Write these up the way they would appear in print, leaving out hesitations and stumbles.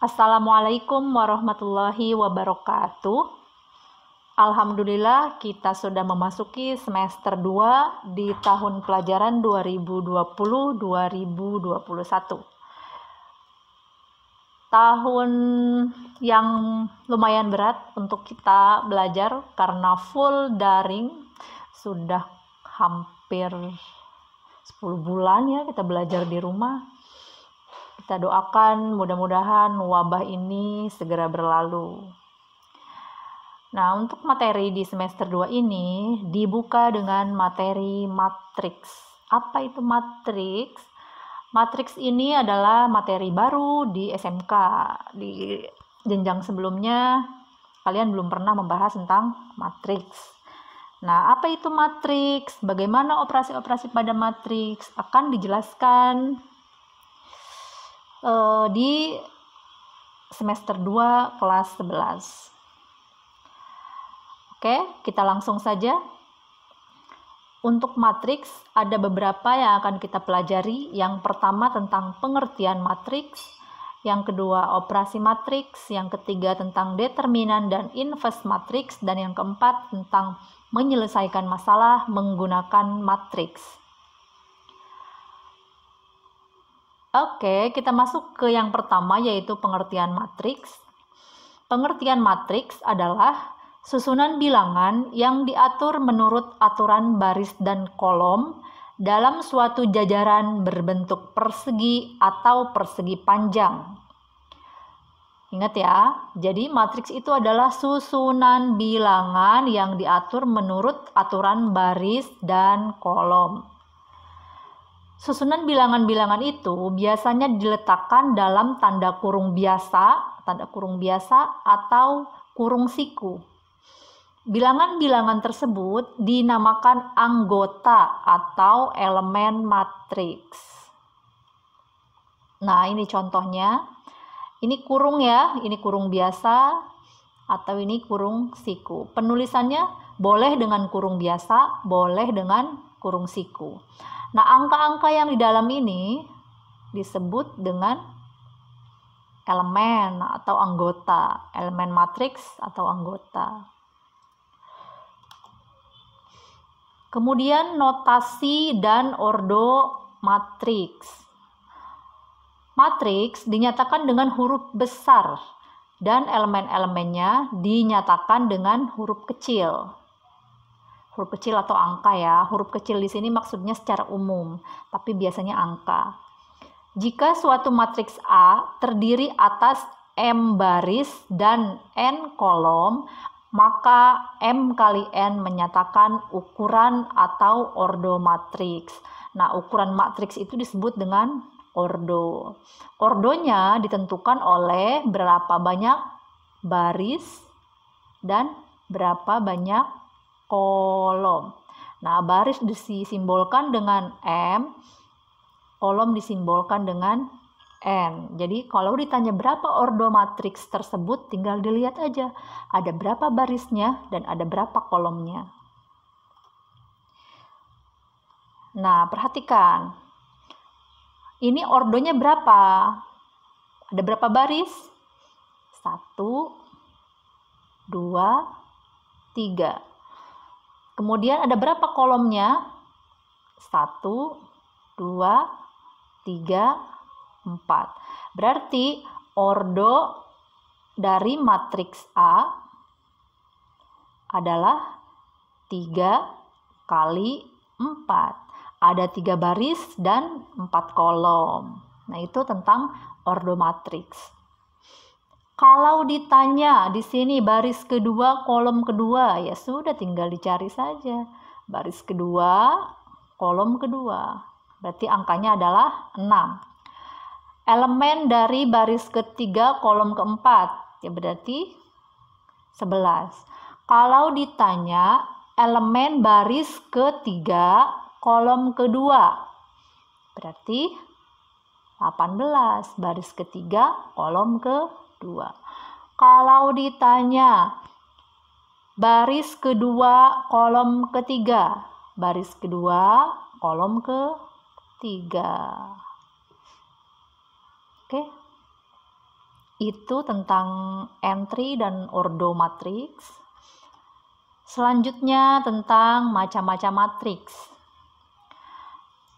Assalamualaikum warahmatullahi wabarakatuh. Alhamdulillah kita sudah memasuki semester 2 di tahun pelajaran 2020-2021. Tahun yang lumayan berat untuk kita belajar karena full daring, sudah hampir 10 bulan ya kita belajar di rumah. Kita doakan mudah-mudahan wabah ini segera berlalu. Nah, untuk materi di semester 2 ini dibuka dengan materi matriks. Apa itu matriks? Matriks ini adalah materi baru di SMK. Di jenjang sebelumnya kalian belum pernah membahas tentang matriks. Nah, apa itu matriks? Bagaimana operasi-operasi pada matriks? Akan dijelaskan di semester 2 kelas 11. Oke, kita langsung saja. Untuk matriks ada beberapa yang akan kita pelajari. Yang pertama tentang pengertian matriks, yang kedua operasi matriks, yang ketiga tentang determinan dan inverse matriks, dan yang keempat tentang menyelesaikan masalah menggunakan matriks. Oke, kita masuk ke yang pertama yaitu pengertian matriks. Pengertian matriks adalah susunan bilangan yang diatur menurut aturan baris dan kolom dalam suatu jajaran berbentuk persegi atau persegi panjang. Ingat ya, jadi matriks itu adalah susunan bilangan yang diatur menurut aturan baris dan kolom. Susunan bilangan-bilangan itu biasanya diletakkan dalam tanda kurung biasa atau kurung siku. Bilangan-bilangan tersebut dinamakan anggota atau elemen matriks. Nah, ini contohnya. Ini kurung ya, ini kurung biasa atau ini kurung siku. Penulisannya boleh dengan kurung biasa, boleh dengan kurung siku. Nah, angka-angka yang di dalam ini disebut dengan elemen atau anggota, elemen matriks atau anggota. Kemudian notasi dan ordo matriks. Matriks dinyatakan dengan huruf besar dan elemen-elemennya dinyatakan dengan huruf kecil. Huruf kecil atau angka ya. Huruf kecil di sini maksudnya secara umum, tapi biasanya angka. Jika suatu matriks A terdiri atas M baris dan N kolom, maka M kali N menyatakan ukuran atau ordo matriks. Nah, ukuran matriks itu disebut dengan ordo. Ordonya ditentukan oleh berapa banyak baris dan berapa banyak kolom. Nah, baris disimbolkan dengan M, kolom disimbolkan dengan N. Jadi kalau ditanya berapa ordo matriks tersebut, tinggal dilihat aja ada berapa barisnya dan ada berapa kolomnya. Nah, perhatikan. Ini ordonya berapa? Ada berapa baris? 1, 2, 3. Kemudian ada berapa kolomnya? 1, 2, 3, 4. Berarti ordo dari matriks A adalah 3 kali 4. Ada 3 baris dan 4 kolom. Nah, itu tentang ordo matriks. Kalau ditanya di sini baris kedua, kolom kedua, ya sudah tinggal dicari saja. Baris kedua, kolom kedua. Berarti angkanya adalah 6. Elemen dari baris ketiga, kolom keempat, ya berarti 11. Kalau ditanya elemen baris ketiga, kolom kedua, berarti 18. Baris ketiga, kolom kedua. Kalau ditanya baris kedua, kolom ketiga, baris kedua, kolom ketiga. Oke. Itu tentang entry dan ordo matriks. Selanjutnya tentang macam-macam matriks.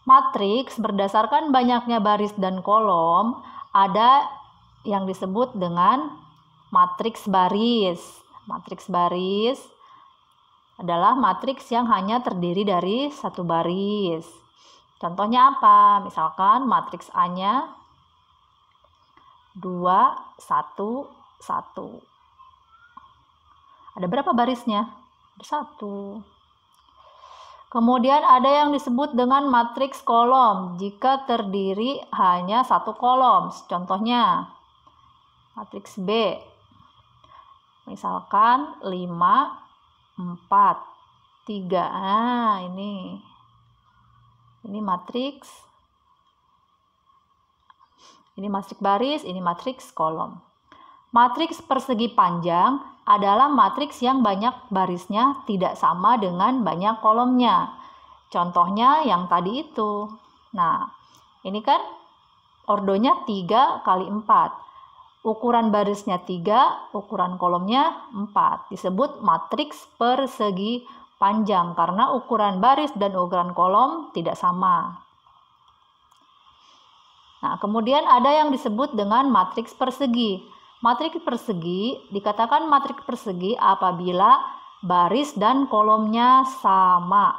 Matriks berdasarkan banyaknya baris dan kolom ada yang disebut dengan matriks baris. Matriks baris adalah matriks yang hanya terdiri dari satu baris. Contohnya apa? Misalkan matriks A-nya 2, 1, 1. Ada berapa barisnya? Ada 1. Kemudian ada yang disebut dengan matriks kolom jika terdiri hanya satu kolom. Contohnya matriks B. Misalkan 5, 4, 3. Nah, ini matriks. Ini matriks baris, ini matriks kolom. Matriks persegi panjang adalah matriks yang banyak barisnya tidak sama dengan banyak kolomnya. Contohnya yang tadi itu. Nah, ini kan ordonya 3 kali 4. Ukuran barisnya 3, ukuran kolomnya 4. Disebut matriks persegi panjang karena ukuran baris dan ukuran kolom tidak sama. Nah, kemudian ada yang disebut dengan matriks persegi. Matriks persegi dikatakan matriks persegi apabila baris dan kolomnya sama.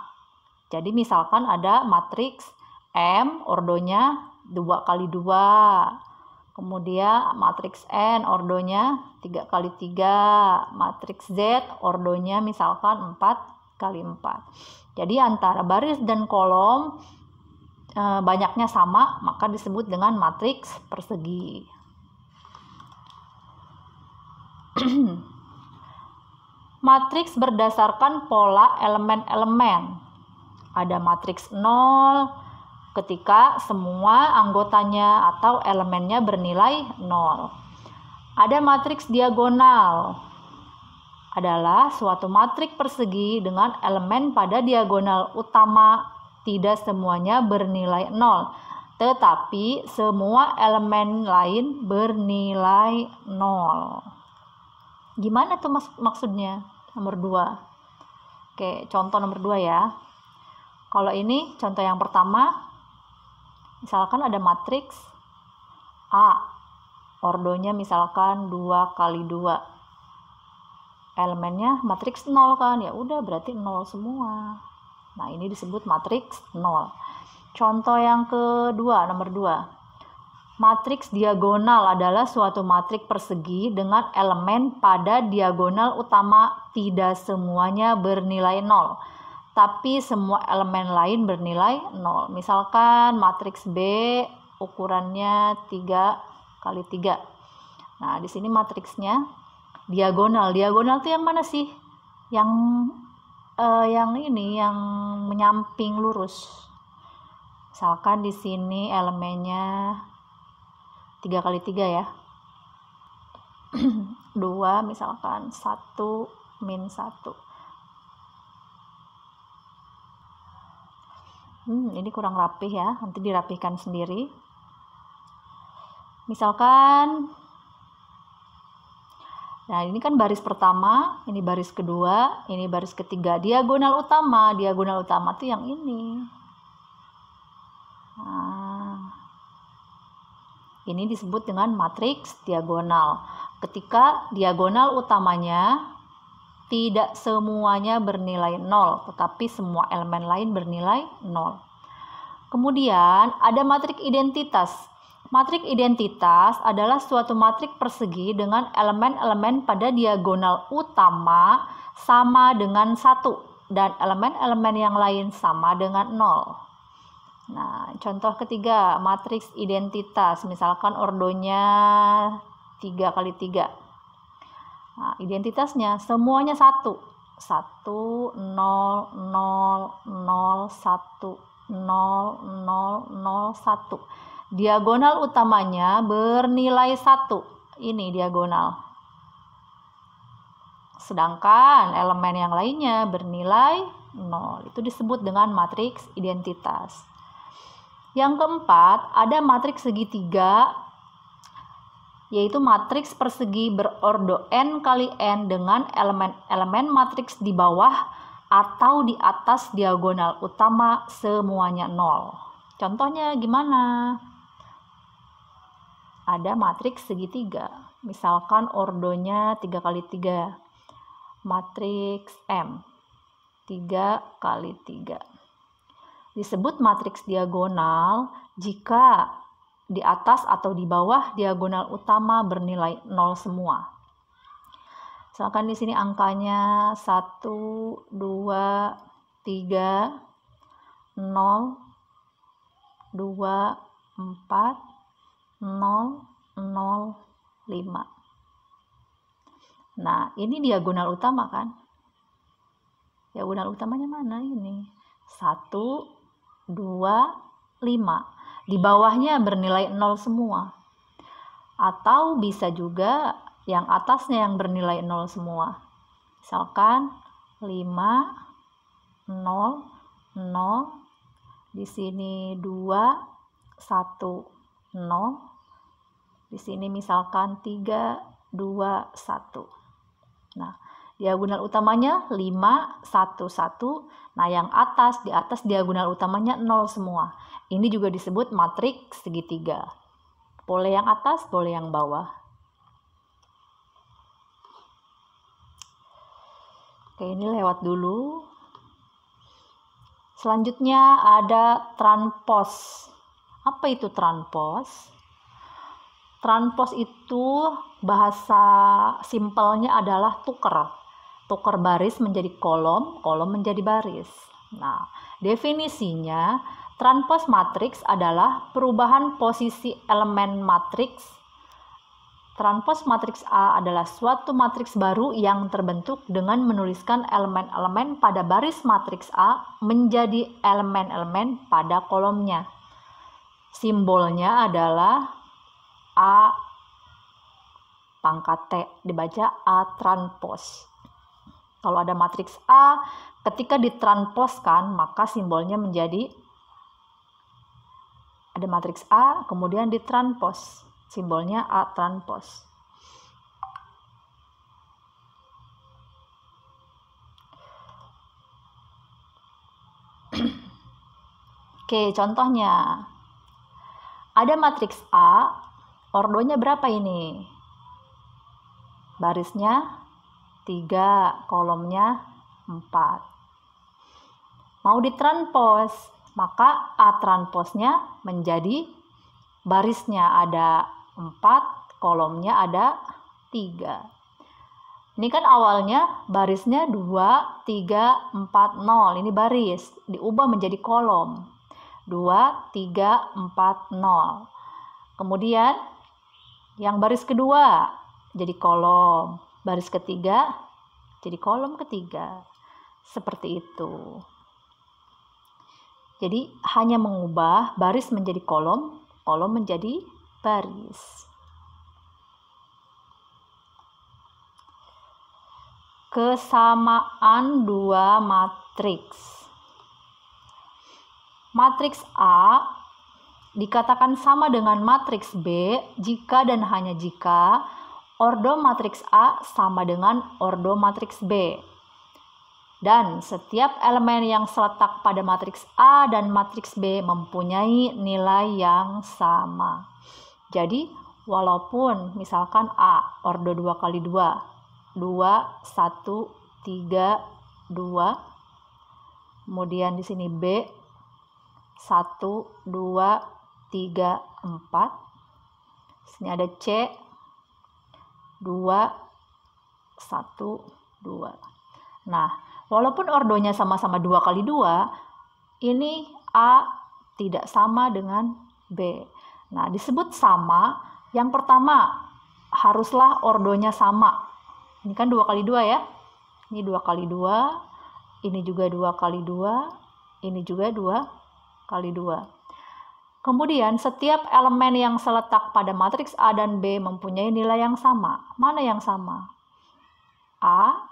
Jadi misalkan ada matriks M, ordonya 2 kali 2. Kemudian matriks N, ordonya 3 kali 3. Matriks Z, ordonya misalkan 4 kali 4. Jadi antara baris dan kolom banyaknya sama, maka disebut dengan matriks persegi. Matriks berdasarkan pola elemen-elemen. Ada matriks 0 ketika semua anggotanya atau elemennya bernilai 0. Ada matriks diagonal. Adalah suatu matriks persegi dengan elemen pada diagonal utama tidak semuanya bernilai 0, tetapi semua elemen lain bernilai 0. Gimana tuh maksudnya? Nomor 2. Oke, contoh nomor 2 ya. Kalau ini contoh yang pertama, misalkan ada matriks A, ordonya misalkan 2 kali 2. Elemennya matriks 0 kan, ya udah berarti 0 semua. Nah, ini disebut matriks 0. Contoh yang kedua, nomor 2. Matriks diagonal adalah suatu matriks persegi dengan elemen pada diagonal utama tidak semuanya bernilai 0, tapi semua elemen lain bernilai 0. Misalkan matriks B ukurannya 3 kali 3. Nah, di sini matriksnya diagonal. Diagonal itu yang mana sih? Yang menyamping lurus. Misalkan di sini elemennya 3 kali 3 ya. 2 misalkan 1 min 1. Ini kurang rapih ya, nanti dirapihkan sendiri. Misalkan, nah ini kan baris pertama, ini baris kedua, ini baris ketiga. Diagonal utama tuh yang ini. Nah, ini disebut dengan matriks diagonal. Ketika diagonal utamanya tidak semuanya bernilai 0, tetapi semua elemen lain bernilai 0. Kemudian ada matriks identitas. Matriks identitas adalah suatu matriks persegi dengan elemen-elemen pada diagonal utama sama dengan 1 dan elemen-elemen yang lain sama dengan 0. Nah, contoh ketiga, matriks identitas. Misalkan ordonya 3 kali 3. Nah, identitasnya semuanya 1. 1, 0, 0, 0, 1, 0, 0, 0, 1. Diagonal utamanya bernilai 1. Ini diagonal. Sedangkan elemen yang lainnya bernilai 0. Itu disebut dengan matriks identitas. Yang keempat, ada matriks segitiga yaitu matriks persegi berordo n kali n dengan elemen-elemen matriks di bawah atau di atas diagonal utama semuanya 0. Contohnya gimana? Ada matriks segitiga, misalkan ordonya 3 kali 3, matriks M 3 kali 3. Disebut matriks diagonal jika di atas atau di bawah diagonal utama bernilai 0 semua. Misalkan di sini angkanya 1, 2, 3, 0, 2, 4, 0, 0, 5. Nah, ini diagonal utama kan? Diagonal utamanya mana ini? 1, 2, 5. Di bawahnya bernilai 0 semua. Atau bisa juga yang atasnya yang bernilai 0 semua. Misalkan 5, 0, 0. Di sini 2, 1, 0. Di sini misalkan 3, 2, 1. Nah, diagonal utamanya 5, 1, 1. Nah, yang di atas diagonal utamanya 0 semua. Ini juga disebut matriks segitiga. Boleh yang atas, boleh yang bawah. Oke, ini lewat dulu. Selanjutnya ada transpos. Apa itu transpos? Transpos itu bahasa simpelnya adalah tuker baris menjadi kolom menjadi baris. Nah, definisinya transpos matriks adalah perubahan posisi elemen matriks. Transpos matriks A adalah suatu matriks baru yang terbentuk dengan menuliskan elemen-elemen pada baris matriks A menjadi elemen-elemen pada kolomnya. Simbolnya adalah A pangkat T, dibaca A transpos. Kalau ada matriks A, ketika ditransposkan, maka simbolnya menjadi ada matriks A, kemudian ditranspos. Simbolnya A transpos. Oke, contohnya. Ada matriks A, ordonya berapa ini? Barisnya 3, kolomnya 4. Mau ditranspos, maka A transposnya menjadi barisnya ada 4, kolomnya ada 3. Ini kan awalnya barisnya 2, 3, 4, 0. Ini baris, diubah menjadi kolom. 2, 3, 4, 0. Kemudian yang baris kedua jadi kolom, baris ketiga jadi kolom ketiga. Seperti itu. Jadi hanya mengubah baris menjadi kolom, kolom menjadi baris. Kesamaan dua matriks. Matriks A dikatakan sama dengan matriks B jika dan hanya jika ordo matriks A sama dengan ordo matriks B. Dan setiap elemen yang terletak pada matriks A dan matriks B mempunyai nilai yang sama. Jadi, walaupun misalkan A ordo 2 kali 2, 2, 1, 3, 2. Kemudian di sini B 1, 2, 3, 4. Sini ada C 2, 1, 2. Nah, walaupun ordonya sama-sama 2 kali 2, ini A tidak sama dengan B. Nah, disebut sama, yang pertama haruslah ordonya sama. Ini kan 2 kali 2 ya. Ini 2 kali 2, ini juga 2 kali 2, ini juga 2 kali 2. Kemudian setiap elemen yang terletak pada matriks A dan B mempunyai nilai yang sama. Mana yang sama? A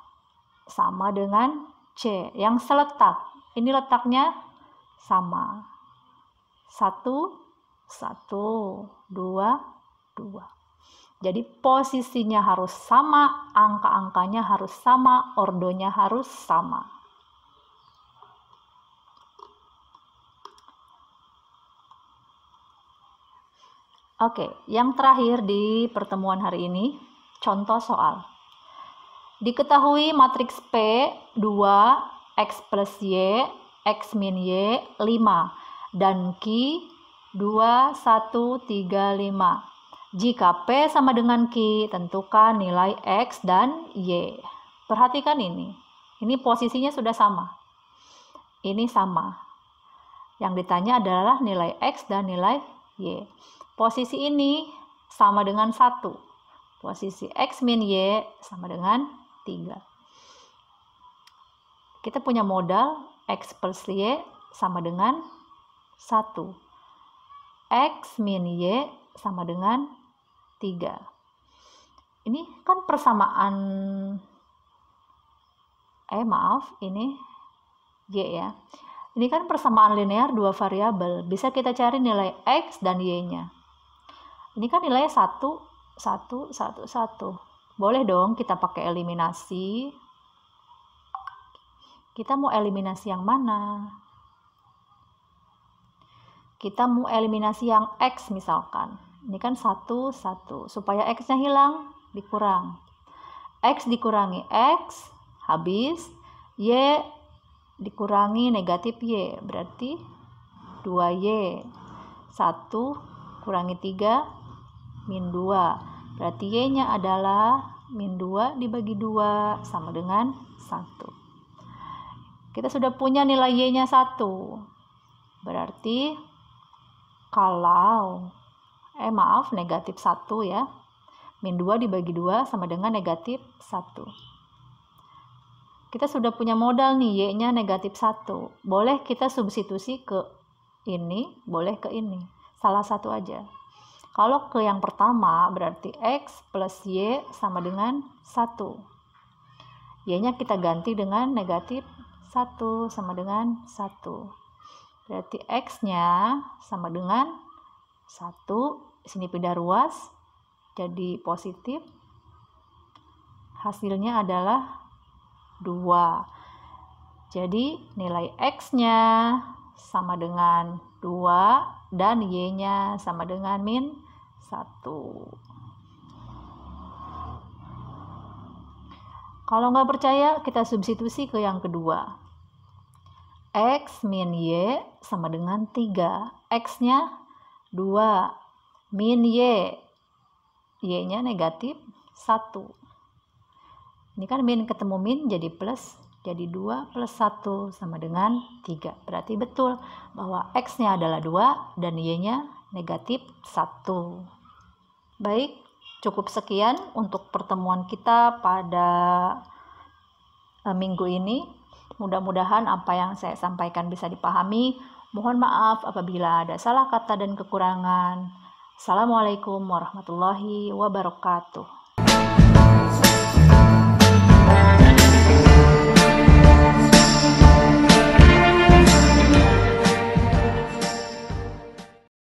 sama dengan C. Yang terletak, ini letaknya sama. 1, 1, 2, 2. Jadi posisinya harus sama, angka-angkanya harus sama, ordonya harus sama. Oke, yang terakhir di pertemuan hari ini, contoh soal. Diketahui matriks P 2, X plus Y, X min Y, 5, dan Q 2, 1, 3, 5. Jika P sama dengan Q, tentukan nilai X dan Y. Perhatikan ini posisinya sudah sama. Ini sama. Yang ditanya adalah nilai X dan nilai Y. Posisi ini sama dengan 1. Posisi X min Y sama dengan 3. Kita punya modal X plus Y sama dengan 1. X min Y sama dengan 3. Ini kan persamaan, ini Y ya. Ini kan persamaan linear dua variabel. Bisa kita cari nilai X dan Y-nya. Ini kan nilainya 1, 1, 1, 1. Boleh dong kita pakai eliminasi. Kita mau eliminasi yang mana? Kita mau eliminasi yang X misalkan. Ini kan 1, 1. Supaya X-nya hilang, dikurang. X dikurangi X, habis. Y dikurangi negatif Y, berarti 2Y. 1 kurangi 3, min 2. Berarti Y-nya adalah min 2 dibagi 2 sama dengan 1. Kita sudah punya nilai Y-nya 1. Berarti kalau negatif 1 ya. Min 2 dibagi 2 sama dengan negatif 1. Kita sudah punya modal nih, Y-nya negatif 1. Boleh kita substitusi ke ini, boleh ke ini. Salah satu aja. Kalau ke yang pertama berarti X plus Y sama dengan 1. Y-nya kita ganti dengan negatif 1 sama dengan 1. Berarti X-nya sama dengan 1. Sini pindah ruas jadi positif. Hasilnya adalah 2. Jadi nilai X-nya sama dengan 2 dan Y-nya sama dengan min 1. Kalau nggak percaya, kita substitusi ke yang kedua. X min Y sama dengan 3. X-nya 2. Min Y. Y-nya negatif 1. Ini kan min ketemu min jadi plus. Jadi 2 plus 1 sama dengan 3. Berarti betul bahwa X-nya adalah 2 dan Y-nya negatif 1. Baik, cukup sekian untuk pertemuan kita pada minggu ini. Mudah-mudahan apa yang saya sampaikan bisa dipahami. Mohon maaf apabila ada salah kata dan kekurangan. Assalamualaikum warahmatullahi wabarakatuh.